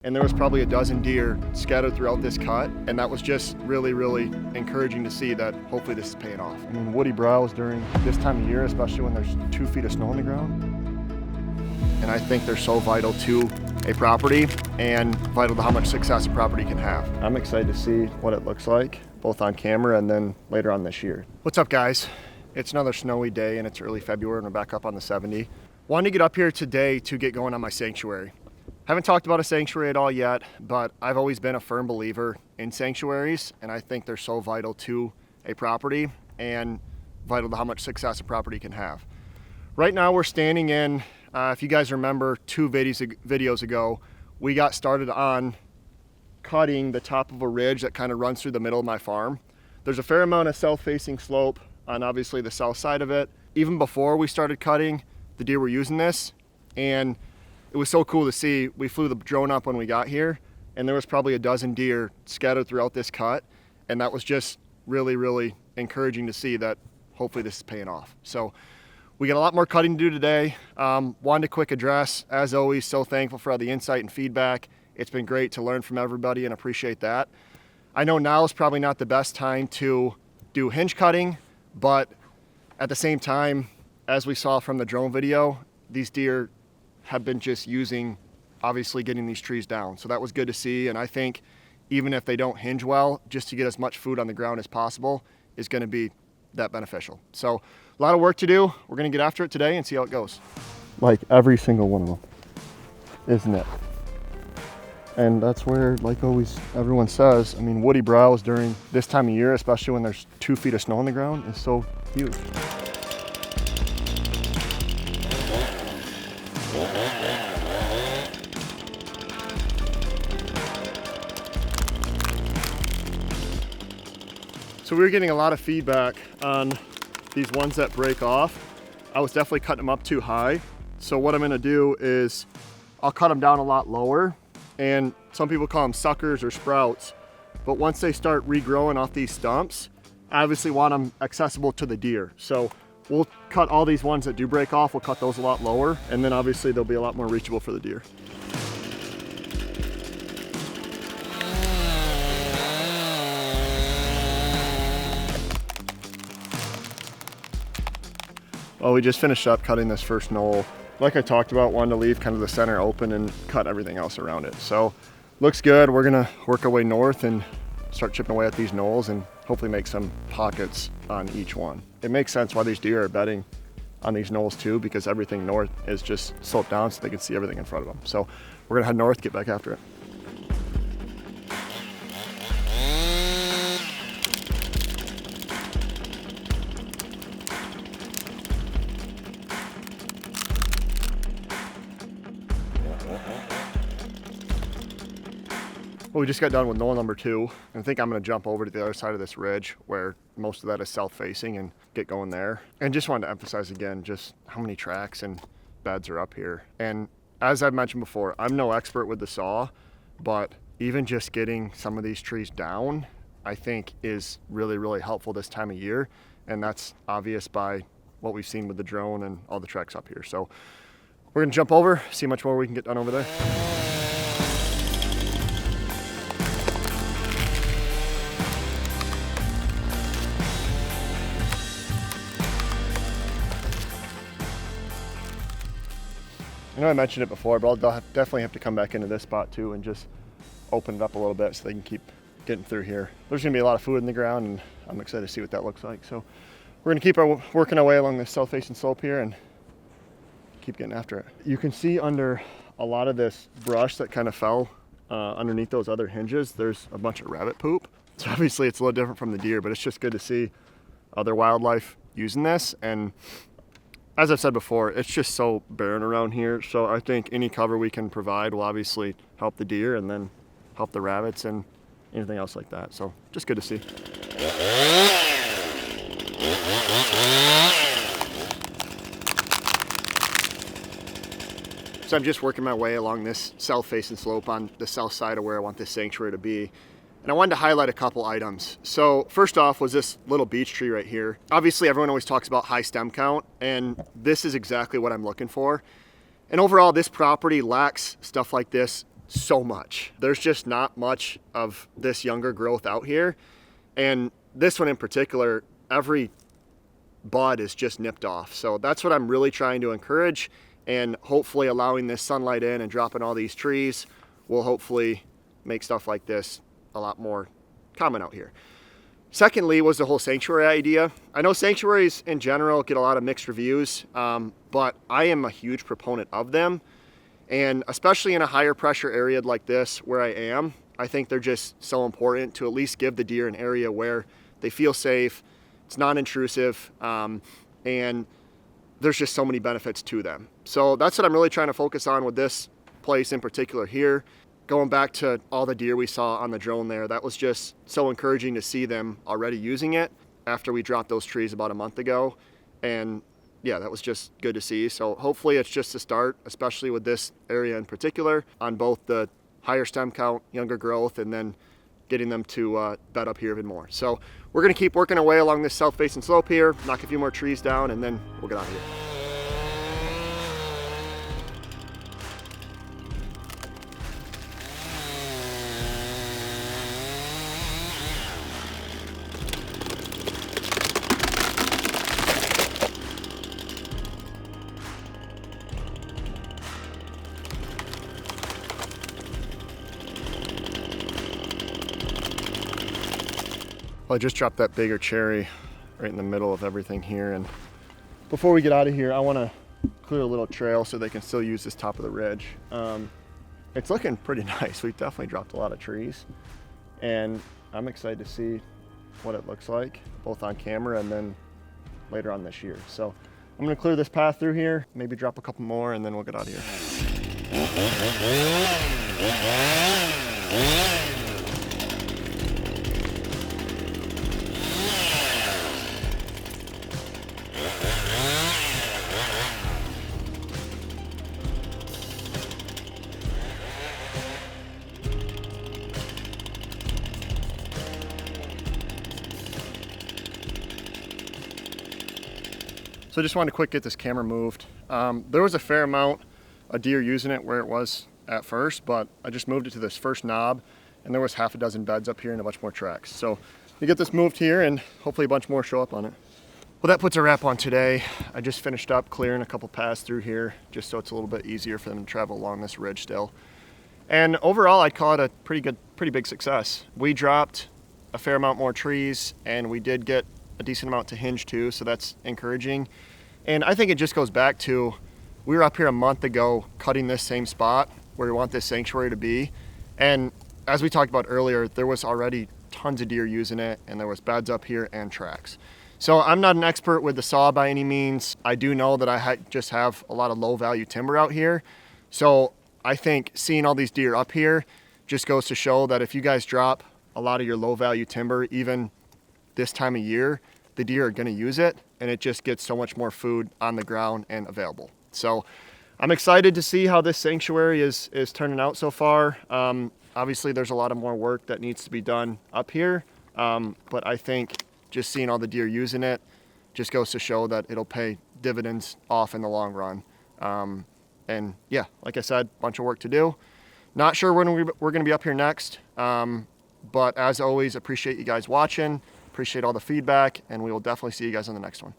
And there was probably a dozen deer scattered throughout this cut, and that was just really, really encouraging to see that hopefully this is paying off. I mean, woody browse during this time of year, especially when there's 2 feet of snow on the ground. And I think they're so vital to a property and vital to how much success a property can have. I'm excited to see what it looks like, both on camera and then later on this year. What's up, guys? It's another snowy day and it's early February and we're back up on the 70. Wanted to get up here today to get going on my sanctuary. Haven't talked about a sanctuary at all yet, but I've always been a firm believer in sanctuaries, and I think they're so vital to a property and vital to how much success a property can have. Right now we're standing in, if you guys remember 2 videos ago, we got started on cutting the top of a ridge that kind of runs through the middle of my farm. There's a fair amount of south-facing slope on obviously the south side of it. Even before we started cutting, the deer were using this, and it was so cool to see. We flew the drone up when we got here, and there was probably a dozen deer scattered throughout this cut, and that was just really, really encouraging to see that hopefully this is paying off. So we got a lot more cutting to do today. Wanted a quick address. As always, so thankful for all the insight and feedback. It's been great to learn from everybody and appreciate that. I know now is probably not the best time to do hinge cutting, but at the same time, as we saw from the drone video, these deer have been just using, obviously, getting these trees down. So that was good to see. And I think even if they don't hinge well, just to get as much food on the ground as possible is going to be that beneficial. So a lot of work to do. We're going to get after it today and see how it goes. Like every single one of them, isn't it? And that's where, like always, everyone says, I mean, woody browse during this time of year, especially when there's 2 feet of snow on the ground, is so huge. So we were getting a lot of feedback on these ones that break off. I was definitely cutting them up too high. So what I'm gonna do is I'll cut them down a lot lower, and some people call them suckers or sprouts. But once they start regrowing off these stumps, I obviously want them accessible to the deer. So we'll cut all these ones that do break off, we'll cut those a lot lower, and then obviously they'll be a lot more reachable for the deer. Well, we just finished up cutting this first knoll. Like I talked about, wanted to leave kind of the center open and cut everything else around it. So looks good. We're gonna work our way north and start chipping away at these knolls and hopefully make some pockets on each one. It makes sense why these deer are bedding on these knolls too, because everything north is just sloped down so they can see everything in front of them. So we're gonna head north, get back after it. Well, we just got done with knoll number 2. And I think I'm gonna jump over to the other side of this ridge where most of that is south-facing and get going there. And just wanted to emphasize again, just how many tracks and beds are up here. And as I've mentioned before, I'm no expert with the saw, but even just getting some of these trees down, I think is really, really helpful this time of year. And that's obvious by what we've seen with the drone and all the tracks up here. So we're gonna jump over, see how much more we can get done over there. I know I mentioned it before, but I'll definitely have to come back into this spot too and just open it up a little bit so they can keep getting through here. There's gonna be a lot of food in the ground and I'm excited to see what that looks like. So we're gonna keep working our way along this south-facing slope here and keep getting after it. You can see under a lot of this brush that kind of fell underneath those other hinges, there's a bunch of rabbit poop. So obviously it's a little different from the deer, but it's just good to see other wildlife using this. And as I've said before, it's just so barren around here. So I think any cover we can provide will obviously help the deer and then help the rabbits and anything else like that. So just good to see. So I'm just working my way along this south-facing slope on the south side of where I want this sanctuary to be. And I wanted to highlight a couple items. So first off was this little beech tree right here. Obviously everyone always talks about high stem count, and this is exactly what I'm looking for. And overall, this property lacks stuff like this so much. There's just not much of this younger growth out here. And this one in particular, every bud is just nipped off. So that's what I'm really trying to encourage, and hopefully allowing this sunlight in and dropping all these trees will hopefully make stuff like this a lot more common out here. Secondly was the whole sanctuary idea. I know sanctuaries in general get a lot of mixed reviews, but I am a huge proponent of them. And especially in a higher pressure area like this where I am, I think they're just so important to at least give the deer an area where they feel safe, it's non-intrusive, and there's just so many benefits to them. So that's what I'm really trying to focus on with this place in particular here. Going back to all the deer we saw on the drone there, that was just so encouraging to see them already using it after we dropped those trees about a month ago. And yeah, that was just good to see. So hopefully it's just a start, especially with this area in particular, on both the higher stem count, younger growth, and then getting them to bed up here even more. So we're gonna keep working our way along this south-facing slope here, knock a few more trees down, and then we'll get out of here. Well, I just dropped that bigger cherry right in the middle of everything here, and before we get out of here, I want to clear a little trail so they can still use this top of the ridge. It's looking pretty nice. We've definitely dropped a lot of trees, and I'm excited to see what it looks like, both on camera and then later on this year. So I'm going to clear this path through here, maybe drop a couple more, and then we'll get out of here. So I just wanted to quick get this camera moved. There was a fair amount of deer using it where it was at first, but I just moved it to this first knob, and there was half a dozen beds up here and a bunch more tracks. So we get this moved here, and hopefully a bunch more show up on it. Well, that puts a wrap on today. I just finished up clearing a couple paths through here, just so it's a little bit easier for them to travel along this ridge still. And overall, I'd call it a pretty big success. We dropped a fair amount more trees, and we did get a decent amount to Hinge too, so that's encouraging. And I think it just goes back to, we were up here a month ago cutting this same spot where we want this sanctuary to be, and as we talked about earlier, there was already tons of deer using it, and there was beds up here and tracks. So I'm not an expert with the saw by any means. I do know that I just have a lot of low value timber out here, so I think seeing all these deer up here just goes to show that if you guys drop a lot of your low value timber, even this time of year, the deer are going to use it, and it just gets so much more food on the ground and available. So I'm excited to see how this sanctuary is turning out so far. Obviously there's a lot of more work that needs to be done up here, but I think just seeing all the deer using it just goes to show that it'll pay dividends off in the long run. And yeah, like I said, bunch of work to do. Not sure when we're going to be up here next, but as always, appreciate you guys watching. Appreciate all the feedback, and we will definitely see you guys on the next one.